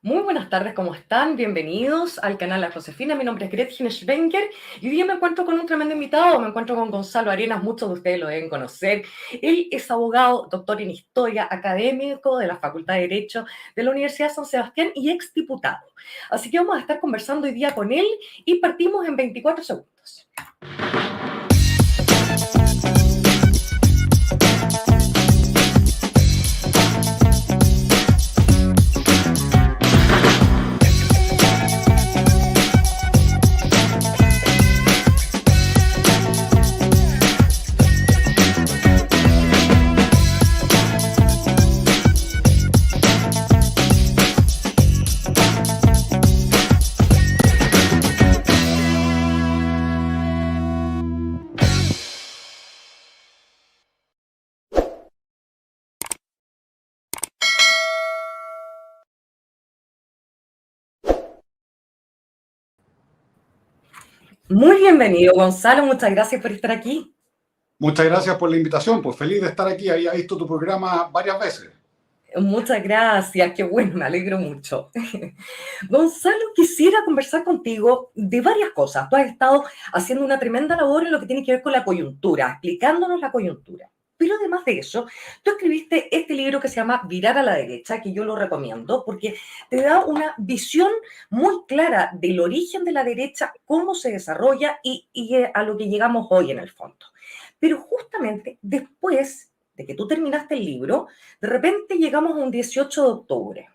Muy buenas tardes, ¿cómo están? Bienvenidos al canal La Josefina. Mi nombre es Gretchen Schwenker y hoy día me encuentro con un tremendo invitado. Me encuentro con Gonzalo Arenas, muchos de ustedes lo deben conocer. Él es abogado, doctor en historia, académico de la Facultad de Derecho de la Universidad de San Sebastián y exdiputado. Así que vamos a estar conversando hoy día con él y partimos en 24 segundos. Muy bienvenido, Gonzalo. Muchas gracias por estar aquí. Muchas gracias por la invitación, pues feliz de estar aquí, había visto tu programa varias veces. Muchas gracias, qué bueno, me alegro mucho. Gonzalo, quisiera conversar contigo de varias cosas. Tú has estado haciendo una tremenda labor en lo que tiene que ver con la coyuntura, explicándonos la coyuntura. Pero además de eso, tú escribiste este libro que se llama Virar a la derecha, que yo lo recomiendo porque te da una visión muy clara del origen de la derecha, cómo se desarrolla y a lo que llegamos hoy en el fondo. Pero justamente después de que tú terminaste el libro, de repente llegamos a un 18 de octubre.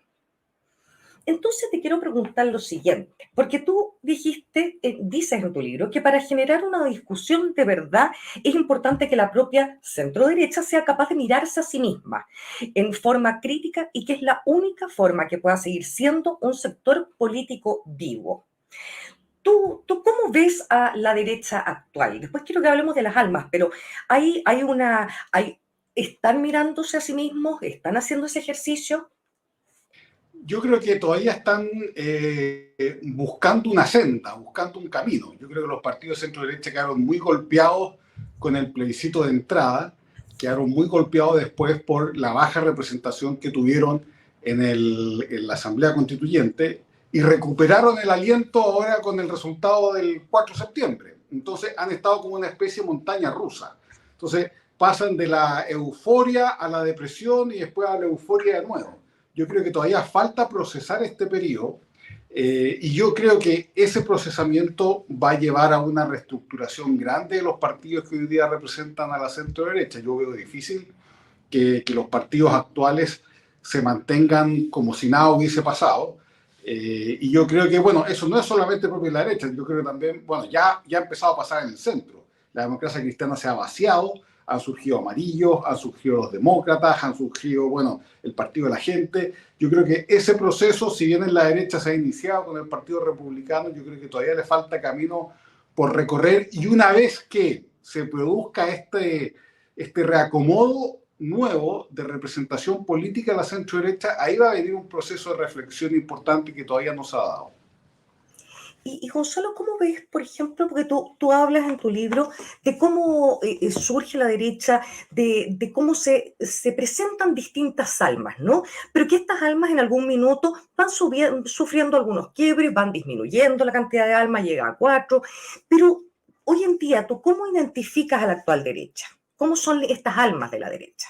Entonces te quiero preguntar lo siguiente, porque tú dijiste, dices en tu libro, que para generar una discusión de verdad es importante que la propia centroderecha sea capaz de mirarse a sí misma en forma crítica y que es la única forma que pueda seguir siendo un sector político vivo. ¿Tú cómo ves a la derecha actual? Después quiero que hablemos de las almas, pero ¿están mirándose a sí mismos? ¿Están haciendo ese ejercicio? Yo creo que todavía están buscando una senda, buscando un camino. Yo creo que los partidos de centro-derecha quedaron muy golpeados con el plebiscito de entrada, quedaron muy golpeados después por la baja representación que tuvieron en la Asamblea Constituyente y recuperaron el aliento ahora con el resultado del 4 de septiembre. Entonces han estado como una especie de montaña rusa. Entonces pasan de la euforia a la depresión y después a la euforia de nuevo. Yo creo que todavía falta procesar este periodo y yo creo que ese procesamiento va a llevar a una reestructuración grande de los partidos que hoy día representan a la centro derecha. Yo veo difícil que los partidos actuales se mantengan como si nada hubiese pasado. Y yo creo que, bueno, eso no es solamente propio de la derecha, yo creo que también, bueno, ya ha empezado a pasar en el centro. La democracia cristiana se ha vaciado, han surgido amarillos, han surgido los demócratas, han surgido, bueno, el Partido de la Gente. Yo creo que ese proceso, si bien en la derecha se ha iniciado con el Partido Republicano, yo creo que todavía le falta camino por recorrer y una vez que se produzca este reacomodo nuevo de representación política de la centro derecha, ahí va a venir un proceso de reflexión importante que todavía no se ha dado. Y Gonzalo, ¿cómo ves, por ejemplo, porque tú hablas en tu libro de cómo surge la derecha, de cómo se presentan distintas almas, ¿no? Pero que estas almas en algún minuto van sufriendo algunos quiebres, van disminuyendo la cantidad de almas, llega a 4, pero hoy en día, ¿tú cómo identificas a la actual derecha? ¿Cómo son estas almas de la derecha?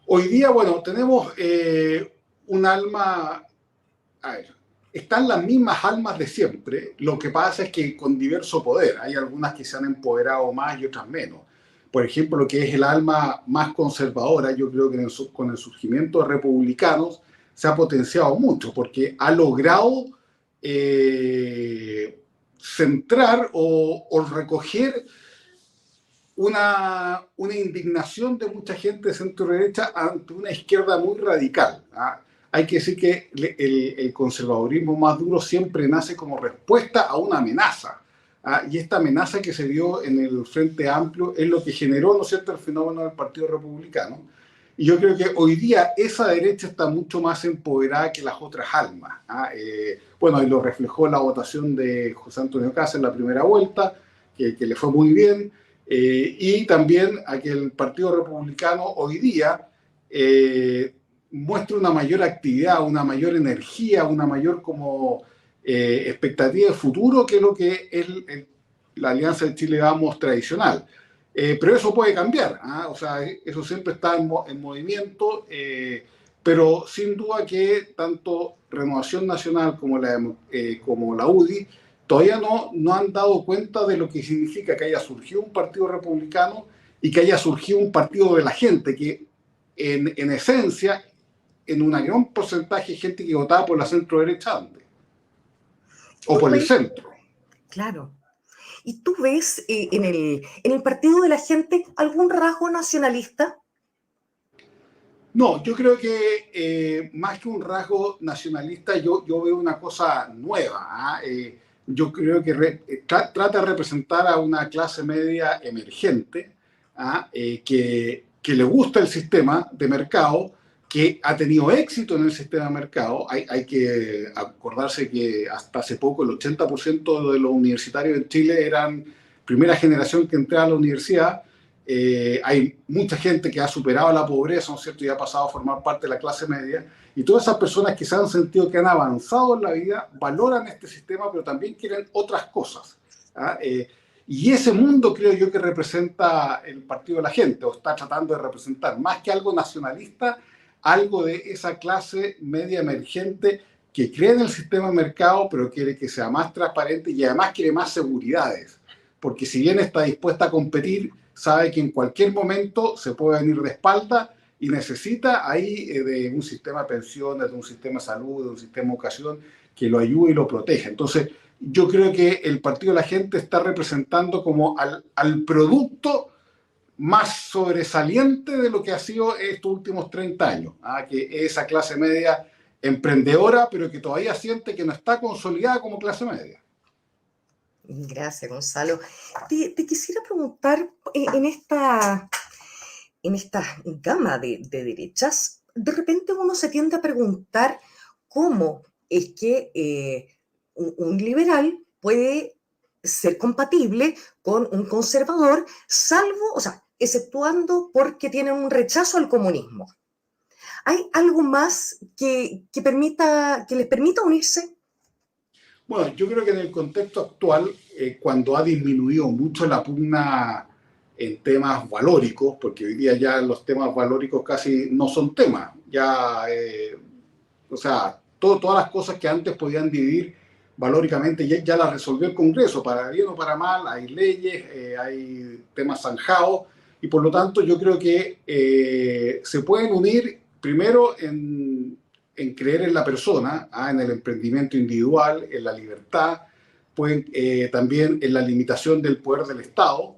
Hoy día, bueno, tenemos un alma, a ver, están las mismas almas de siempre, lo que pasa es que con diverso poder, hay algunas que se han empoderado más y otras menos. Por ejemplo, lo que es el alma más conservadora, yo creo que con el surgimiento de republicanos se ha potenciado mucho, porque ha logrado centrar o recoger una indignación de mucha gente de centro derecha ante una izquierda muy radical. ¿Ah? Hay que decir que el conservadurismo más duro siempre nace como respuesta a una amenaza. ¿Ah? Y esta amenaza que se dio en el Frente Amplio es lo que generó, ¿no es cierto?, el fenómeno del Partido Republicano. Y yo creo que hoy día esa derecha está mucho más empoderada que las otras almas. ¿Ah? Bueno, y lo reflejó la votación de José Antonio Caz en la primera vuelta, que le fue muy bien. Y también a que el Partido Republicano hoy día muestra una mayor actividad, una mayor energía, una mayor como expectativa de futuro que lo que es la Alianza de Chile Vamos tradicional. Pero eso puede cambiar, ¿ah? O sea, eso siempre está en movimiento, pero sin duda que tanto Renovación Nacional como la UDI todavía no han dado cuenta de lo que significa que haya surgido un partido republicano y que haya surgido un partido de la gente, que en esencia, en un gran porcentaje de gente que votaba por la centro derecha antes, o por el centro. Claro. ¿Y tú ves en el partido de la gente algún rasgo nacionalista? No, yo creo que más que un rasgo nacionalista, yo veo una cosa nueva. ¿Ah? Yo creo que trata de representar a una clase media emergente, ¿ah? Que le gusta el sistema de mercado, que ha tenido éxito en el sistema de mercado. Hay que acordarse que hasta hace poco el 80% de los universitarios en Chile eran primera generación que entraba a la universidad. Hay mucha gente que ha superado la pobreza, ¿no es cierto?, y ha pasado a formar parte de la clase media, y todas esas personas que se han sentido que han avanzado en la vida valoran este sistema, pero también quieren otras cosas. ¿Ah? Y ese mundo creo yo que representa el Partido de la Gente, o está tratando de representar, más que algo nacionalista, algo de esa clase media emergente que cree en el sistema de mercado, pero quiere que sea más transparente y además quiere más seguridades, porque si bien está dispuesta a competir, sabe que en cualquier momento se puede venir de espalda y necesita ahí de un sistema de pensiones, de un sistema de salud, de un sistema de educación que lo ayude y lo proteja. Entonces, yo creo que el Partido de la Gente está representando como al producto más sobresaliente de lo que ha sido estos últimos 30 años, ¿ah? Que es esa clase media emprendedora, pero que todavía siente que no está consolidada como clase media. Gracias, Gonzalo. Te quisiera preguntar, en esta gama de derechas, de repente uno se tiende a preguntar cómo es que un liberal puede ser compatible con un conservador, salvo, o sea, exceptuando porque tienen un rechazo al comunismo. ¿Hay algo más que les permita unirse? Bueno, yo creo que en el contexto actual, cuando ha disminuido mucho la pugna en temas valóricos, porque hoy día ya los temas valóricos casi no son temas, ya, o sea, todas las cosas que antes podían dividir valóricamente ya las resolvió el Congreso, para bien o para mal, hay leyes, hay temas zanjados, y por lo tanto yo creo que se pueden unir primero en creer en la persona, en el emprendimiento individual, en la libertad, pueden, también en la limitación del poder del Estado,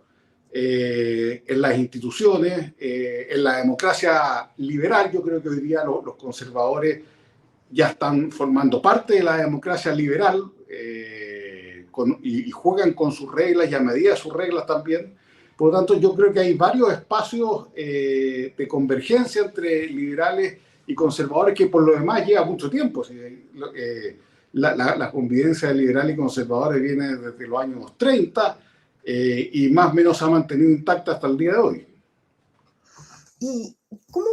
en las instituciones, en la democracia liberal. Yo creo que hoy día los conservadores ya están formando parte de la democracia liberal y juegan con sus reglas y a medida de sus reglas también. Por lo tanto, yo creo que hay varios espacios de convergencia entre liberales y conservadores que por lo demás lleva mucho tiempo. La convivencia de liberales y conservadores viene desde los años 30 y más o menos se ha mantenido intacta hasta el día de hoy. Y cómo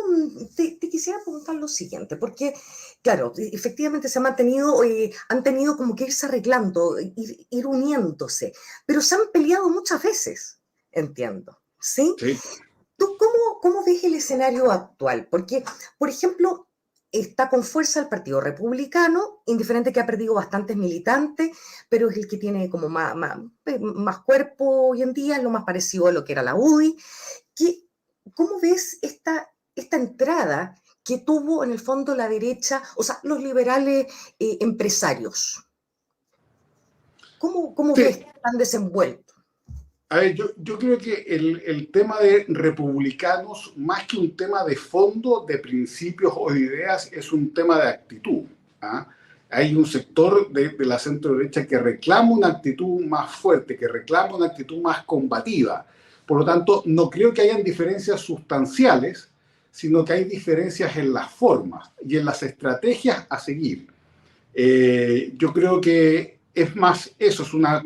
te quisiera preguntar lo siguiente, porque, claro, efectivamente se ha mantenido, han tenido como que irse arreglando, ir uniéndose, pero se han peleado muchas veces, entiendo, ¿sí? Sí. ¿Tú cómo ves el escenario actual? Porque, por ejemplo, está con fuerza el Partido Republicano, indiferente que ha perdido bastantes militantes, pero es el que tiene como más cuerpo hoy en día, es lo más parecido a lo que era la UDI. ¿Cómo ves esta entrada que tuvo en el fondo la derecha, o sea, los liberales empresarios? ¿Cómo Sí. ves que están desenvueltos? A ver, yo creo que el tema de republicanos, más que un tema de fondo, de principios o de ideas, es un tema de actitud. ¿Ah? Hay un sector de la centro derecha que reclama una actitud más fuerte, que reclama una actitud más combativa. Por lo tanto, no creo que hayan diferencias sustanciales, sino que hay diferencias en las formas y en las estrategias a seguir. Yo creo que es más eso, es una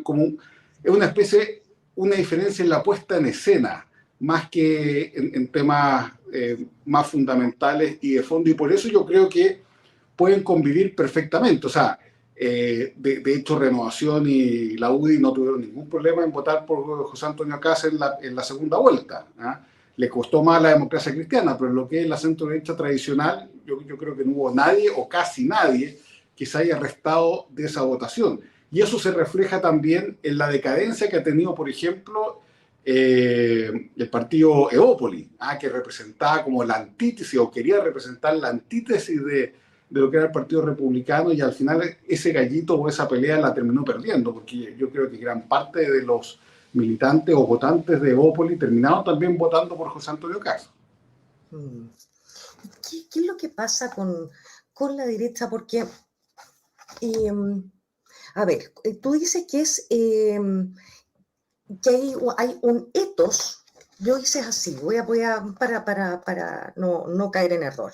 especie, una diferencia en la puesta en escena, más que en temas más fundamentales y de fondo, y por eso yo creo que pueden convivir perfectamente. O sea, de hecho, Renovación y la UDI no tuvieron ningún problema en votar por José Antonio Kast en la segunda vuelta. ¿Ah? Le costó más a la democracia cristiana, pero en lo que es la centro-derecha tradicional, yo creo que no hubo nadie o casi nadie que se haya restado de esa votación. Y eso se refleja también en la decadencia que ha tenido, por ejemplo, el partido Evópoli, que representaba como la antítesis o quería representar la antítesis de lo que era el Partido Republicano, y al final ese gallito o esa pelea la terminó perdiendo, porque yo creo que gran parte de los militantes o votantes de Evópoli terminaron también votando por José Antonio Kast. ¿Qué es lo que pasa con la derecha? Porque, a ver, tú dices que es que hay un etos, yo hice así, para no caer en error.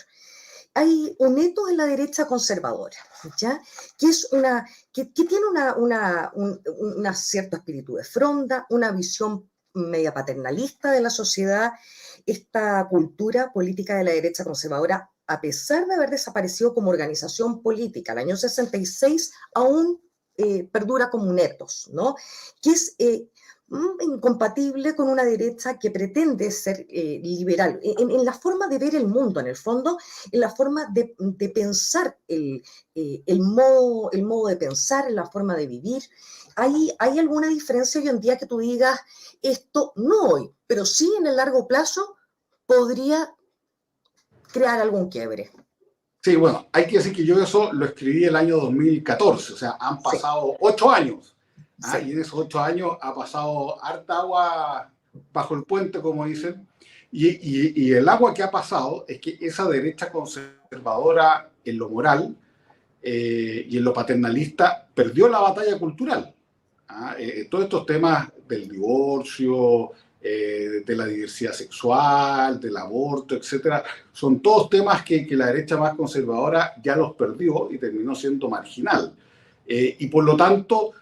Hay un etos en la derecha conservadora, ¿ya? Que es que tiene una cierto espíritu de fronda, una visión media paternalista de la sociedad. Esta cultura política de la derecha conservadora, a pesar de haber desaparecido como organización política, el año 66 aún perdura como un etos, ¿no? Que es incompatible con una derecha que pretende ser liberal, en la forma de ver el mundo, en el fondo, en la forma de pensar, el modo de pensar, en la forma de vivir. ¿Hay alguna diferencia hoy en día que tú digas, esto no hoy, pero sí en el largo plazo podría crear algún quiebre? Sí, bueno, hay que decir que yo eso lo escribí el año 2014, o sea, han pasado 8 años. Sí. Y en esos 8 años ha pasado harta agua bajo el puente, como dicen, y el agua que ha pasado es que esa derecha conservadora en lo moral y en lo paternalista perdió la batalla cultural. Todos estos temas del divorcio, de la diversidad sexual, del aborto, etcétera, son todos temas que la derecha más conservadora ya los perdió y terminó siendo marginal. Y por lo tanto,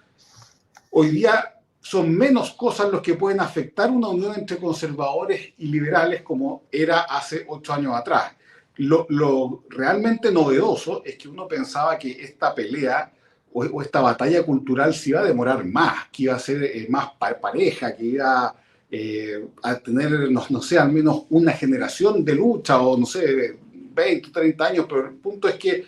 hoy día son menos cosas los que pueden afectar una unión entre conservadores y liberales como era hace 8 años atrás. Lo realmente novedoso es que uno pensaba que esta pelea o esta batalla cultural se iba a demorar más, que iba a ser más pareja, que iba a tener, no sé, al menos una generación de lucha o no sé, 20, 30 años, pero el punto es que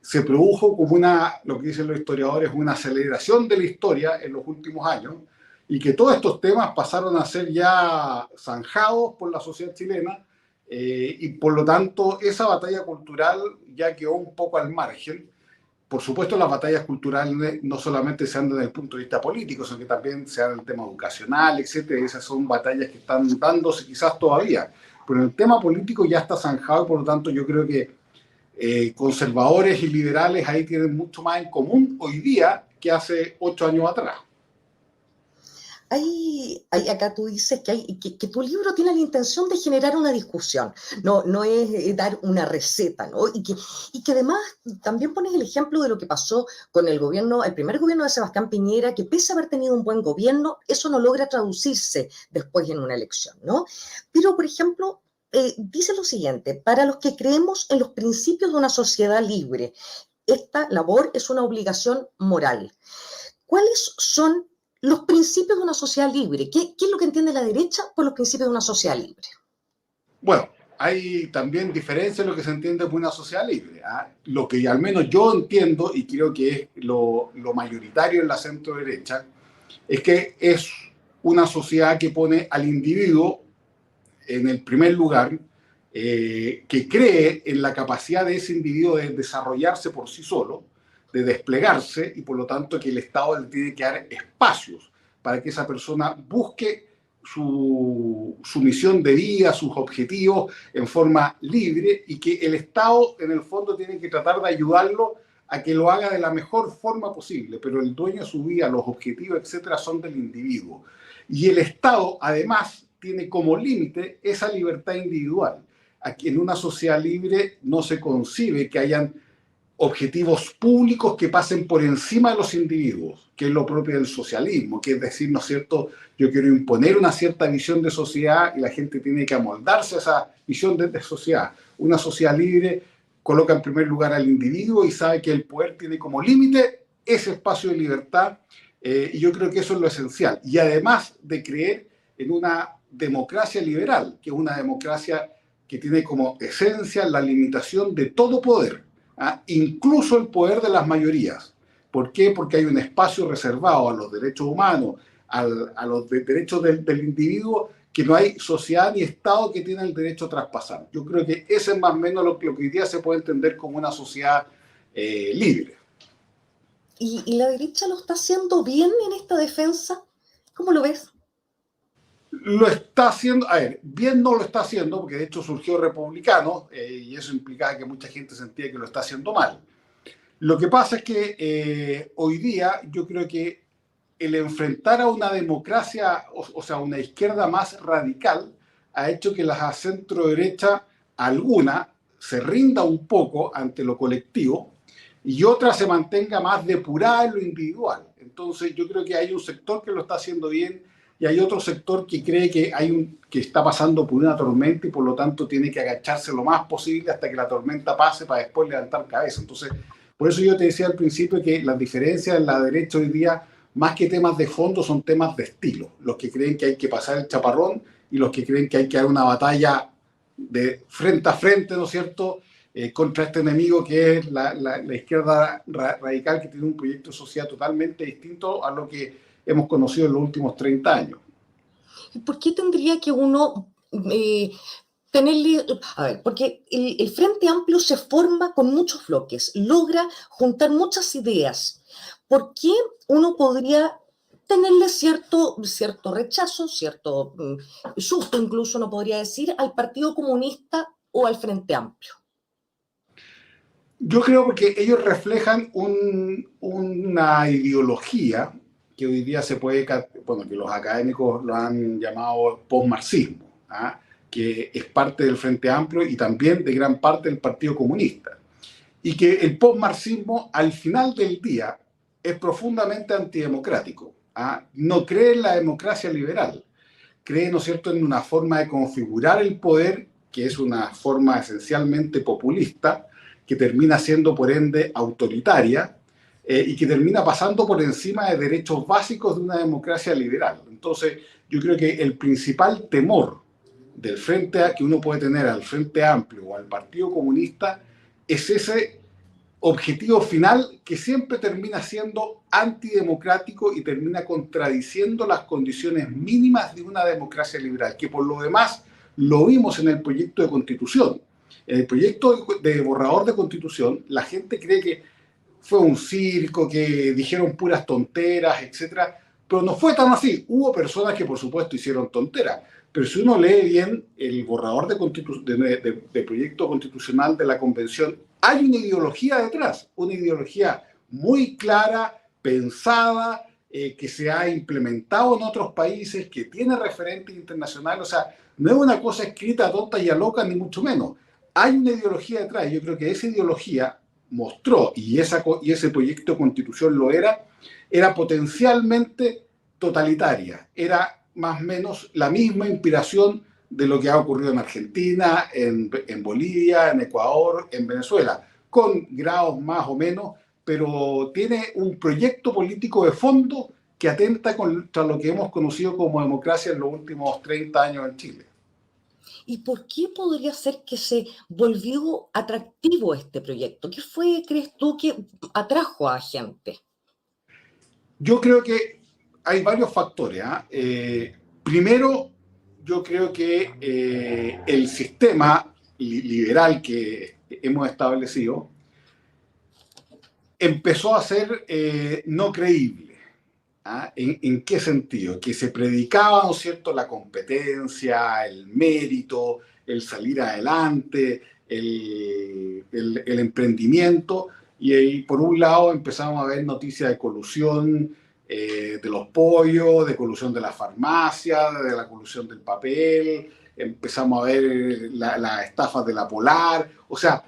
se produjo como lo que dicen los historiadores, una aceleración de la historia en los últimos años, y que todos estos temas pasaron a ser ya zanjados por la sociedad chilena, y por lo tanto esa batalla cultural ya quedó un poco al margen. Por supuesto, las batallas culturales no solamente se dan desde el punto de vista político, sino que también se dan en el tema educacional, etcétera. Esas son batallas que están dándose quizás todavía, pero el tema político ya está zanjado, y por lo tanto yo creo que conservadores y liberales ahí tienen mucho más en común hoy día que hace 8 años atrás. Acá tú dices que tu libro tiene la intención de generar una discusión, no es dar una receta, ¿no? Y que además también pones el ejemplo de lo que pasó con el primer gobierno de Sebastián Piñera, que pese a haber tenido un buen gobierno, eso no logra traducirse después en una elección, ¿no? Pero, por ejemplo, dice lo siguiente: para los que creemos en los principios de una sociedad libre, esta labor es una obligación moral. ¿Cuáles son los principios de una sociedad libre? ¿Qué es lo que entiende la derecha por los principios de una sociedad libre? Bueno, hay también diferencia en lo que se entiende por una sociedad libre. Lo que al menos yo entiendo, y creo que es lo mayoritario en la centro derecha, es que es una sociedad que pone al individuo en el primer lugar, que cree en la capacidad de ese individuo de desarrollarse por sí solo, de desplegarse, y por lo tanto que el Estado le tiene que dar espacios para que esa persona busque su misión de vida, sus objetivos en forma libre, y que el Estado en el fondo tiene que tratar de ayudarlo a que lo haga de la mejor forma posible, pero el dueño de su vida, los objetivos, etcétera, son del individuo. Y el Estado, además, tiene como límite esa libertad individual. Aquí en una sociedad libre no se concibe que hayan objetivos públicos que pasen por encima de los individuos, que es lo propio del socialismo, que es decir, ¿no es cierto?, yo quiero imponer una cierta visión de sociedad y la gente tiene que amoldarse a esa visión de sociedad. Una sociedad libre coloca en primer lugar al individuo y sabe que el poder tiene como límite ese espacio de libertad, y yo creo que eso es lo esencial. Y además de creer en una democracia liberal, que es una democracia que tiene como esencia la limitación de todo poder, incluso el poder de las mayorías. ¿Por qué? Porque hay un espacio reservado a los derechos humanos, a los derechos del individuo, que no hay sociedad ni Estado que tiene el derecho a traspasar. Yo creo que ese es más o menos lo que hoy día se puede entender como una sociedad libre. ¿Y la derecha lo está haciendo bien en esta defensa? ¿Cómo lo ves? Lo está haciendo, a ver, bien no lo está haciendo, porque de hecho surgió republicano, y eso implicaba que mucha gente sentía que lo está haciendo mal. Lo que pasa es que hoy día yo creo que el enfrentar a una democracia, o sea, una izquierda más radical, ha hecho que la centro derecha, alguna, se rinda un poco ante lo colectivo y otra se mantenga más depurada en lo individual. Entonces yo creo que hay un sector que lo está haciendo bien y hay otro sector que cree que, que está pasando por una tormenta y por lo tanto tiene que agacharse lo más posible hasta que la tormenta pase para después levantar cabeza. Entonces, por eso yo te decía al principio que las diferencias en la derecha hoy día, más que temas de fondo, son temas de estilo. Los que creen que hay que pasar el chaparrón y los que creen que hay que dar una batalla de frente a frente, ¿no es cierto?, contra este enemigo que es la izquierda radical, que tiene un proyecto social totalmente distinto a lo que hemos conocido en los últimos 30 años. ¿Por qué tendría que uno tenerle? A ver, porque el Frente Amplio se forma con muchos bloques, logra juntar muchas ideas. ¿Por qué uno podría tenerle cierto rechazo, cierto susto, incluso uno podría decir, al Partido Comunista o al Frente Amplio? Yo creo porque ellos reflejan una ideología que hoy día se puede, bueno, que los académicos lo han llamado postmarxismo, que es parte del Frente Amplio y también de gran parte del Partido Comunista. Y que el postmarxismo, al final del día, es profundamente antidemocrático. No cree en la democracia liberal, cree, ¿no es cierto?, en una forma de configurar el poder que es una forma esencialmente populista, que termina siendo por ende autoritaria, y que termina pasando por encima de derechos básicos de una democracia liberal. Entonces, yo creo que el principal temor del frente que uno puede tener al Frente Amplio o al Partido Comunista es ese objetivo final que siempre termina siendo antidemocrático y termina contradiciendo las condiciones mínimas de una democracia liberal, que por lo demás lo vimos en el proyecto de Constitución. En el proyecto de borrador de Constitución, la gente cree que fue un circo, que dijeron puras tonteras, etcétera, pero no fue tan así. Hubo personas que, por supuesto, hicieron tonteras, pero si uno lee bien el borrador de proyecto constitucional de la Convención, hay una ideología detrás, una ideología muy clara, pensada, que se ha implementado en otros países, que tiene referentes internacionales. O sea, no es una cosa escrita tonta y a loca, ni mucho menos. Hay una ideología detrás, y yo creo que esa ideología mostró, y ese proyecto de constitución lo era potencialmente totalitaria, era más o menos la misma inspiración de lo que ha ocurrido en Argentina, en Bolivia, en Ecuador, en Venezuela, con grados más o menos, pero tiene un proyecto político de fondo que atenta contra lo que hemos conocido como democracia en los últimos 30 años en Chile. ¿Y por qué podría ser que se volvió atractivo este proyecto? ¿Qué fue, crees tú, que atrajo a gente? Yo creo que hay varios factores. Primero, yo creo que el sistema liberal que hemos establecido empezó a ser no creíble. ¿En qué sentido? Que se predicaba, ¿no es cierto?, la competencia, el mérito, el salir adelante, el emprendimiento, y ahí, por un lado, empezamos a ver noticias de colusión de los pollos, de colusión de la farmacia, de la colusión del papel, empezamos a ver las estafas de la Polar, o sea,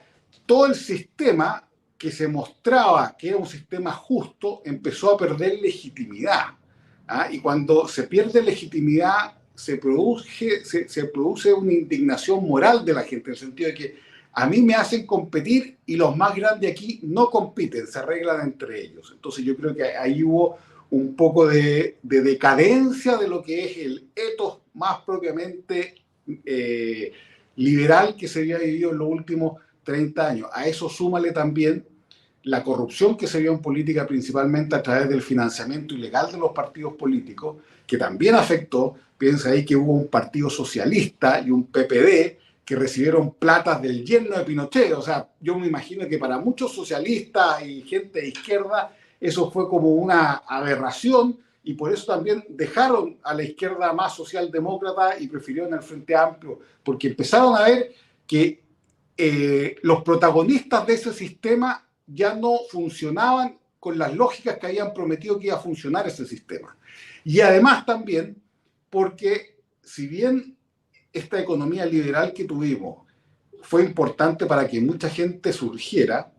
todo el sistema que se mostraba que era un sistema justo empezó a perder legitimidad. ¿Ah? Y cuando se pierde legitimidad, se produce una indignación moral de la gente, en el sentido de que a mí me hacen competir y los más grandes aquí no compiten, se arreglan entre ellos. Entonces yo creo que ahí hubo un poco de decadencia de lo que es el ethos más propiamente liberal que se había vivido en los últimos 30 años. A eso súmale también la corrupción que se vio en política principalmente a través del financiamiento ilegal de los partidos políticos, que también afectó. Piensa ahí que hubo un partido socialista y un PPD que recibieron platas del yerno de Pinochet. O sea, yo me imagino que para muchos socialistas y gente de izquierda eso fue como una aberración, y por eso también dejaron a la izquierda más socialdemócrata y prefirieron el Frente Amplio, porque empezaron a ver que los protagonistas de ese sistema ya no funcionaban con las lógicas que habían prometido que iba a funcionar ese sistema. Y además también porque si bien esta economía liberal que tuvimos fue importante para que mucha gente surgiera,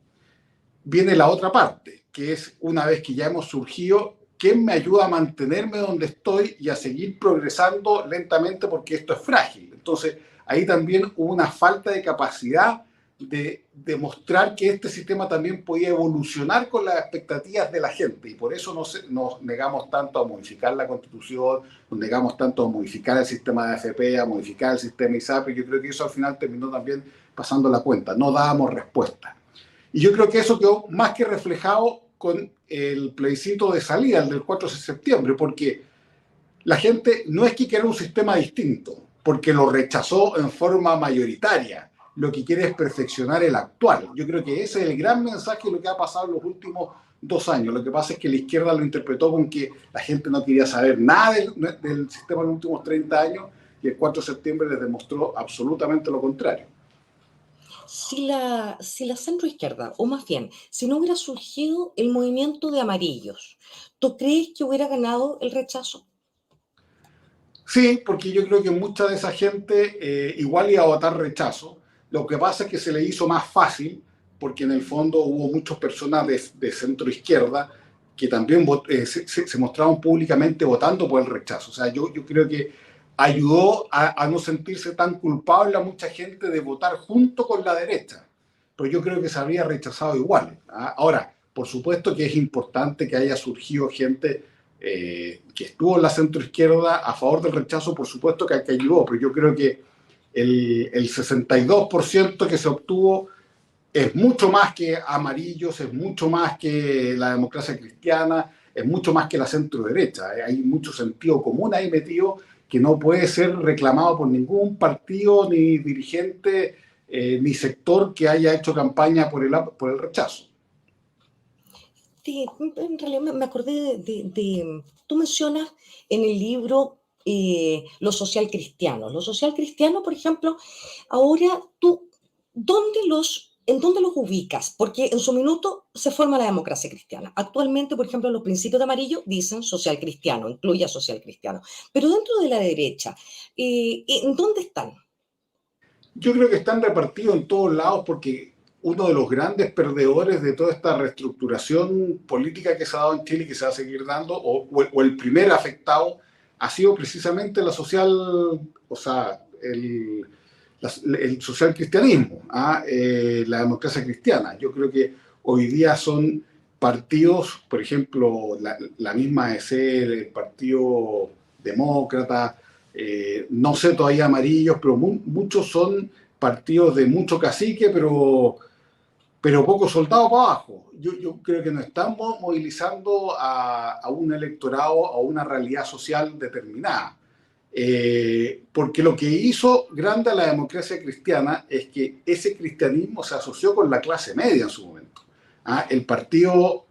viene la otra parte, que es una vez que ya hemos surgido, ¿quién me ayuda a mantenerme donde estoy y a seguir progresando lentamente porque esto es frágil? Entonces, ahí también hubo una falta de capacidad de demostrar que este sistema también podía evolucionar con las expectativas de la gente, y por eso nos negamos tanto a modificar la Constitución, nos negamos tanto a modificar el sistema de AFP, a modificar el sistema ISAPRE, y yo creo que eso al final terminó también pasando la cuenta, no dábamos respuesta. Y yo creo que eso quedó más que reflejado con el plebiscito de salida, el del 4 de septiembre, porque la gente no es que quiera un sistema distinto, porque lo rechazó en forma mayoritaria. Lo que quiere es perfeccionar el actual. Yo creo que ese es el gran mensaje de lo que ha pasado en los últimos 2 años. Lo que pasa es que la izquierda lo interpretó con que la gente no quería saber nada del sistema en los últimos 30 años, y el 4 de septiembre les demostró absolutamente lo contrario. Si la centroizquierda, o más bien, si no hubiera surgido el movimiento de amarillos, ¿tú crees que hubiera ganado el rechazo? Sí, porque yo creo que mucha de esa gente igual iba a votar rechazo. Lo que pasa es que se le hizo más fácil, porque en el fondo hubo muchas personas de centro izquierda que también se mostraron públicamente votando por el rechazo. O sea, yo creo que ayudó a no sentirse tan culpable a mucha gente de votar junto con la derecha. Pero yo creo que se habría rechazado igual. ¿Ah? Ahora, por supuesto que es importante que haya surgido gente que estuvo en la centroizquierda a favor del rechazo, por supuesto que ayudó, pero yo creo que el 62% que se obtuvo es mucho más que amarillos, es mucho más que la democracia cristiana, es mucho más que la centro derecha. Hay mucho sentido común ahí metido que no puede ser reclamado por ningún partido, ni dirigente, ni sector que haya hecho campaña por el rechazo. Sí, en realidad me acordé tú mencionas en el libro los social cristianos. Los social cristianos, por ejemplo, ahora tú, ¿en dónde los ubicas? Porque en su minuto se forma la democracia cristiana. Actualmente, por ejemplo, los principios de amarillo dicen social cristiano, incluye a social cristiano. Pero dentro de la derecha, ¿en dónde están? Yo creo que están repartidos en todos lados, porque uno de los grandes perdedores de toda esta reestructuración política que se ha dado en Chile y que se va a seguir dando, o el primer afectado, ha sido precisamente la social, o sea, el social cristianismo, la democracia cristiana. Yo creo que hoy día son partidos, por ejemplo, la misma AEC, el Partido Demócrata, no sé todavía amarillos, pero muchos son partidos de mucho cacique, pero poco soldado para abajo. Yo creo que no estamos movilizando a un electorado, a una realidad social determinada. Porque lo que hizo grande a la democracia cristiana es que ese cristianismo se asoció con la clase media en su momento. El Partido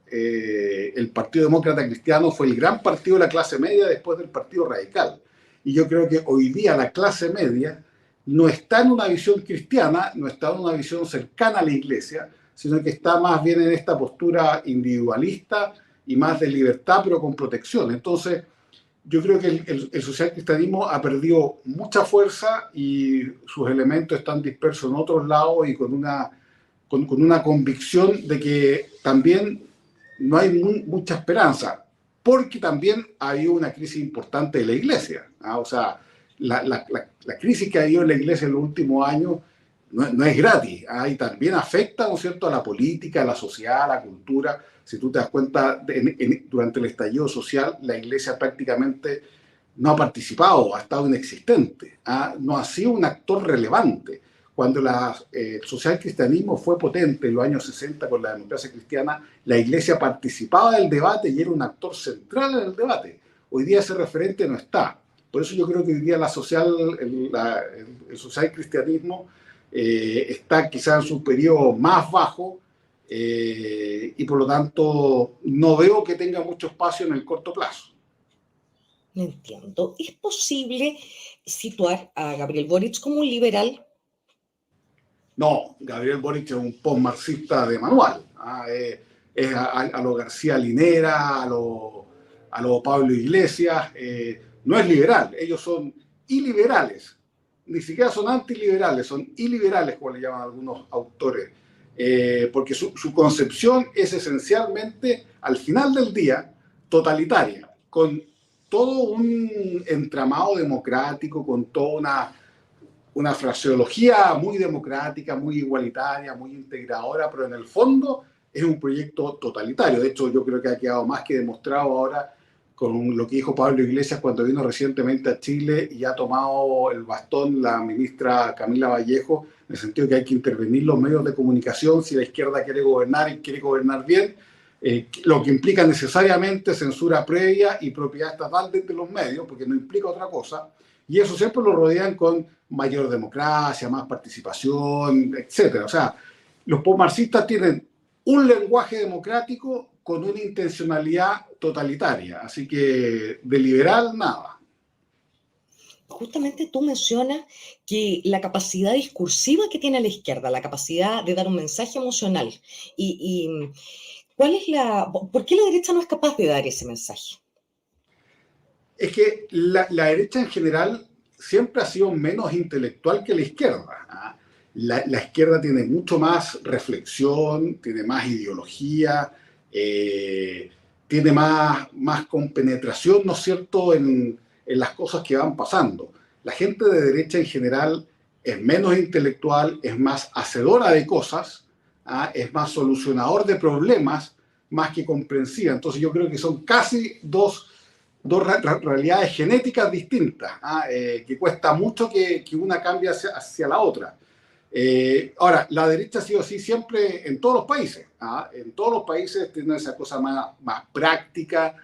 Demócrata Cristiano fue el gran partido de la clase media después del Partido Radical. Y yo creo que hoy día la clase media no está en una visión cristiana, no está en una visión cercana a la iglesia, sino que está más bien en esta postura individualista y más de libertad, pero con protección. Entonces, yo creo que el socialcristianismo ha perdido mucha fuerza y sus elementos están dispersos en otros lados y con con una convicción de que también no hay mucha esperanza, porque también ha habido una crisis importante de la Iglesia. O sea, la crisis que ha habido en la Iglesia en los últimos años no es gratis, y también afecta, ¿no es cierto?, a la política, a la sociedad, a la cultura. Si tú te das cuenta, durante el estallido social, la Iglesia prácticamente no ha participado, ha estado inexistente, no ha sido un actor relevante. Cuando el socialcristianismo fue potente en los años 60 con la democracia cristiana, la Iglesia participaba del debate y era un actor central en el debate. Hoy día ese referente no está. Por eso yo creo que hoy día el socialcristianismo está quizá en su periodo más bajo, y por lo tanto no veo que tenga mucho espacio en el corto plazo. No entiendo. ¿Es posible situar a Gabriel Boric como un liberal? No, Gabriel Boric es un postmarxista de manual. Es a lo García Linera, a lo Pablo Iglesias. No es liberal, ellos son iliberales. Ni siquiera son antiliberales, son iliberales, como le llaman algunos autores. Porque su concepción es esencialmente, al final del día, totalitaria, con todo un entramado democrático, con toda una fraseología muy democrática, muy igualitaria, muy integradora, pero en el fondo es un proyecto totalitario. De hecho, yo creo que ha quedado más que demostrado ahora con lo que dijo Pablo Iglesias cuando vino recientemente a Chile y ha tomado el bastón la ministra Camila Vallejo, en el sentido que hay que intervenir los medios de comunicación si la izquierda quiere gobernar y quiere gobernar bien, lo que implica necesariamente censura previa y propiedad estatal desde los medios, porque no implica otra cosa. Y eso siempre lo rodean con mayor democracia, más participación, etcétera. O sea, los postmarxistas tienen un lenguaje democrático con una intencionalidad totalitaria. Así que de liberal, nada. Justamente tú mencionas que la capacidad discursiva que tiene la izquierda, la capacidad de dar un mensaje emocional. ¿Cuál es ¿por qué la derecha no es capaz de dar ese mensaje? Es que la derecha en general siempre ha sido menos intelectual que la izquierda. La izquierda tiene mucho más reflexión, tiene más ideología, tiene más compenetración, ¿no es cierto?, en las cosas que van pasando. La gente de derecha en general es menos intelectual, es más hacedora de cosas, es más solucionador de problemas, más que comprensiva. Entonces yo creo que son casi dos realidades genéticas distintas, que cuesta mucho que una cambie hacia la otra. Ahora, la derecha ha sido así siempre en todos los países. En todos los países tiene esa cosa más práctica,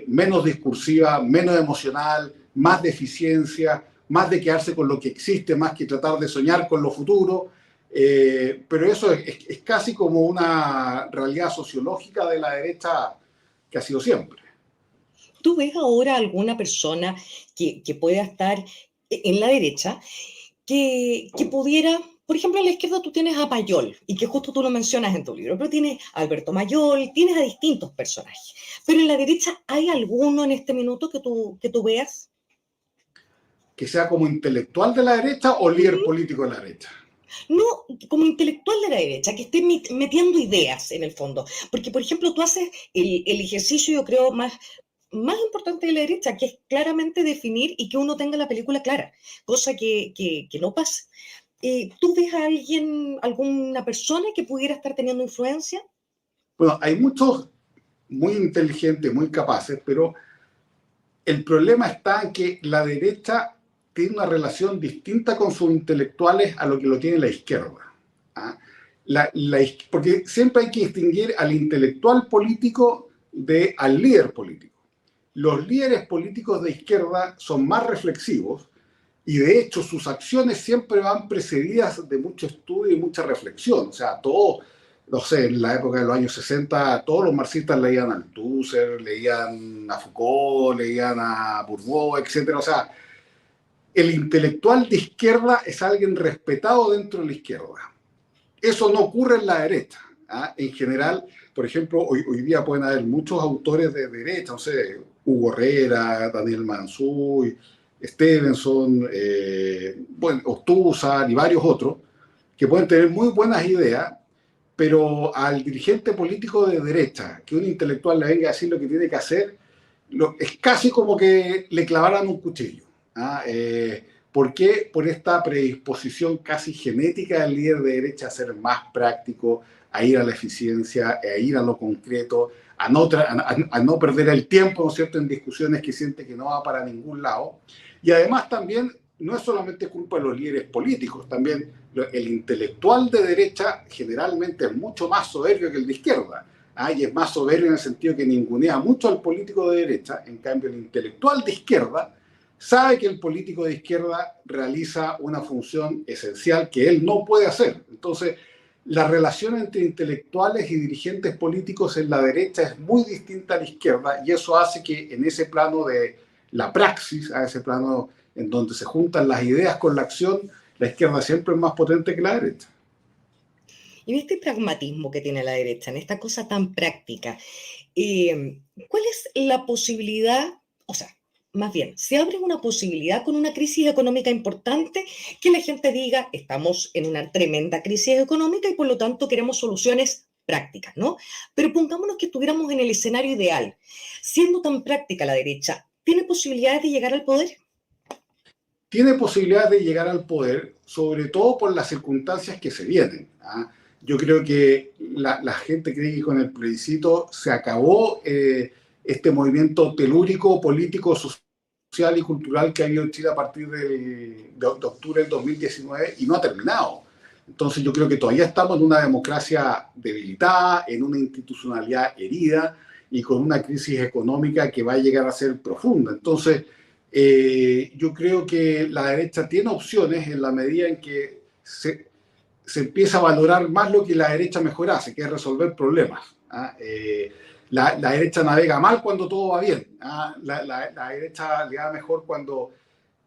menos discursiva, menos emocional, más de eficiencia, más de quedarse con lo que existe, más que tratar de soñar con lo futuro. Pero eso es casi como una realidad sociológica de la derecha que ha sido siempre. ¿Tú ves ahora alguna persona que pueda estar en la derecha que pudiera, por ejemplo, en la izquierda tú tienes a Mayol, y que justo tú lo mencionas en tu libro, pero tienes a Alberto Mayol, tienes a distintos personajes, pero en la derecha ¿hay alguno en este minuto que tú veas? Que sea como intelectual de la derecha o líder político de la derecha. No, como intelectual de la derecha, que esté metiendo ideas en el fondo. Porque, por ejemplo, tú haces el ejercicio, yo creo, más importante de la derecha, que es claramente definir y que uno tenga la película clara, cosa que no pasa. ¿Tú ves a alguna persona que pudiera estar teniendo influencia? Bueno, hay muchos muy inteligentes, muy capaces, pero el problema está en que la derecha tiene una relación distinta con sus intelectuales a lo que lo tiene la izquierda. Porque siempre hay que distinguir al intelectual político al líder político. Los líderes políticos de izquierda son más reflexivos y de hecho sus acciones siempre van precedidas de mucho estudio y mucha reflexión. O sea, todo, no sé, en la época de los años 60, todos los marxistas leían a Althusser, leían a Foucault, leían a Bourdieu, etc. O sea, el intelectual de izquierda es alguien respetado dentro de la izquierda. Eso no ocurre en la derecha. En general, por ejemplo, hoy día pueden haber muchos autores de derecha, no sé, Hugo Herrera, Daniel Mansuy, Stevenson, Ortúzar y varios otros, que pueden tener muy buenas ideas, pero al dirigente político de derecha, que un intelectual le venga a decir lo que tiene que hacer, es casi como que le clavaran un cuchillo. ¿Ah? ¿Por qué? Por esta predisposición casi genética del líder de derecha a ser más práctico, a ir a la eficiencia, a ir a lo concreto, a no perder el tiempo, ¿no es cierto?, en discusiones que siente que no va para ningún lado. Y además también no es solamente culpa de los líderes políticos, también el intelectual de derecha generalmente es mucho más soberbio que el de izquierda. Y es más soberbio en el sentido que ningunea mucho al político de derecha. En cambio, el intelectual de izquierda sabe que el político de izquierda realiza una función esencial que él no puede hacer. Entonces, la relación entre intelectuales y dirigentes políticos en la derecha es muy distinta a la izquierda, y eso hace que en ese plano de la praxis, a ese plano en donde se juntan las ideas con la acción, la izquierda siempre es más potente que la derecha. Y en este pragmatismo que tiene la derecha, en esta cosa tan práctica, ¿cuál es la posibilidad, o sea, más bien, se abre una posibilidad con una crisis económica importante que la gente diga, estamos en una tremenda crisis económica y por lo tanto queremos soluciones prácticas, ¿no? Pero pongámonos que estuviéramos en el escenario ideal. Siendo tan práctica la derecha, ¿tiene posibilidades de llegar al poder? Tiene posibilidades de llegar al poder, sobre todo por las circunstancias que se vienen. Yo creo que la gente cree que con el plebiscito se acabó este movimiento telúrico, político, social y cultural que ha habido en Chile a partir de octubre del 2019 y no ha terminado. Entonces yo creo que todavía estamos en una democracia debilitada, en una institucionalidad herida y con una crisis económica que va a llegar a ser profunda. Entonces, yo creo que la derecha tiene opciones en la medida en que se empieza a valorar más lo que la derecha mejor hace, que es resolver problemas. La derecha navega mal cuando todo va bien. La derecha le da mejor cuando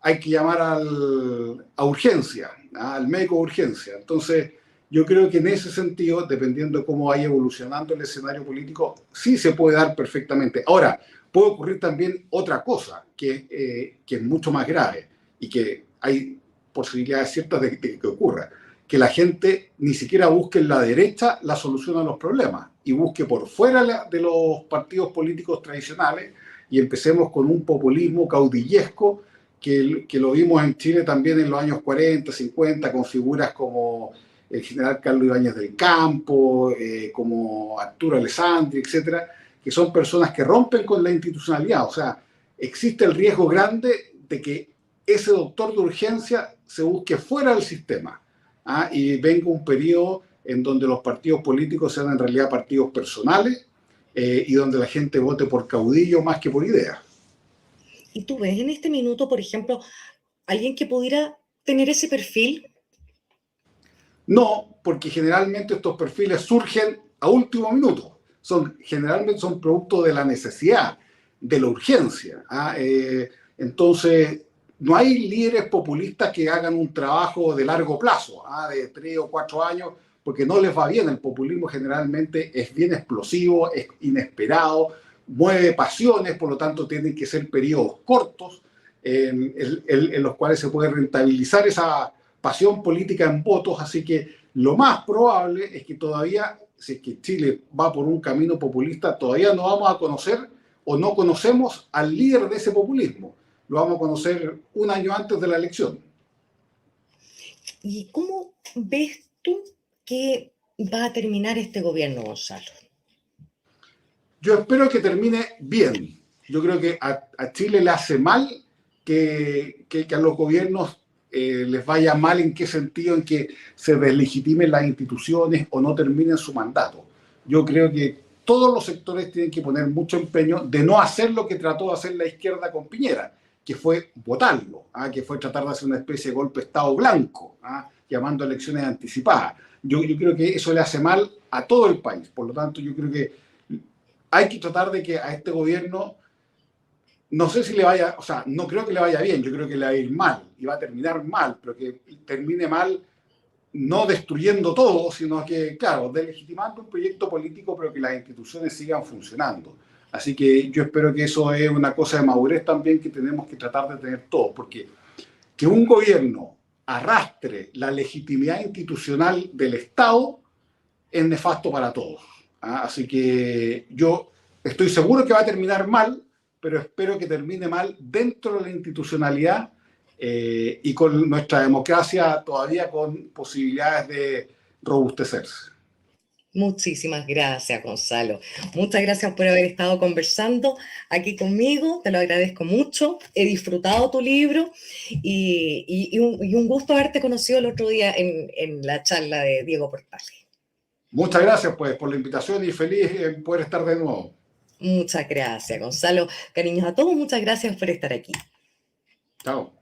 hay que llamar a urgencia, al médico de urgencia. Entonces, yo creo que en ese sentido, dependiendo de cómo vaya evolucionando el escenario político, sí se puede dar perfectamente. Ahora, puede ocurrir también otra cosa que es mucho más grave y que hay posibilidades ciertas de que ocurra, que la gente ni siquiera busque en la derecha la solución a los problemas y busque por fuera de los partidos políticos tradicionales y empecemos con un populismo caudillesco que lo vimos en Chile también en los años 40, 50, con figuras como el general Carlos Ibáñez del Campo, como Arturo Alessandri, etcétera, que son personas que rompen con la institucionalidad. O sea, existe el riesgo grande de que ese doctor de urgencia se busque fuera del sistema y venga un periodo en donde los partidos políticos sean en realidad partidos personales y donde la gente vote por caudillo más que por ideas. Y tú ves en este minuto, por ejemplo, alguien que pudiera tener ese perfil. No, porque generalmente estos perfiles surgen a último minuto. Generalmente son producto de la necesidad, de la urgencia. Entonces, no hay líderes populistas que hagan un trabajo de largo plazo, de 3 o 4 años, porque no les va bien. El populismo generalmente es bien explosivo, es inesperado, mueve pasiones, por lo tanto tienen que ser periodos cortos en los cuales se puede rentabilizar esa pasión política en votos, así que lo más probable es que todavía, si es que Chile va por un camino populista, todavía no vamos a conocer o no conocemos al líder de ese populismo. Lo vamos a conocer un año antes de la elección. ¿Y cómo ves tú que va a terminar este gobierno, Gonzalo? Yo espero que termine bien. Yo creo que a Chile le hace mal que a los gobiernos les vaya mal. ¿En qué sentido? En que se deslegitimen las instituciones o no terminen su mandato. Yo creo que todos los sectores tienen que poner mucho empeño de no hacer lo que trató de hacer la izquierda con Piñera, que fue votarlo, que fue tratar de hacer una especie de golpe de Estado blanco, llamando a elecciones anticipadas. Yo creo que eso le hace mal a todo el país. Por lo tanto, yo creo que hay que tratar de que a este gobierno, no sé si le vaya, o sea, no creo que le vaya bien, yo creo que le va a ir mal y va a terminar mal, pero que termine mal no destruyendo todo, sino que, claro, delegitimando un proyecto político, pero que las instituciones sigan funcionando. Así que yo espero que eso es una cosa de madurez también que tenemos que tratar de tener todos, porque que un gobierno arrastre la legitimidad institucional del Estado, es nefasto para todos. ¿Ah? Así que yo estoy seguro que va a terminar mal, pero espero que termine mal dentro de la institucionalidad y con nuestra democracia todavía con posibilidades de robustecerse. Muchísimas gracias, Gonzalo. Muchas gracias por haber estado conversando aquí conmigo. Te lo agradezco mucho. He disfrutado tu libro y un gusto haberte conocido el otro día en la charla de Diego Portales. Muchas gracias pues por la invitación y feliz en poder estar de nuevo. Muchas gracias, Gonzalo. Cariños a todos, muchas gracias por estar aquí. Chao.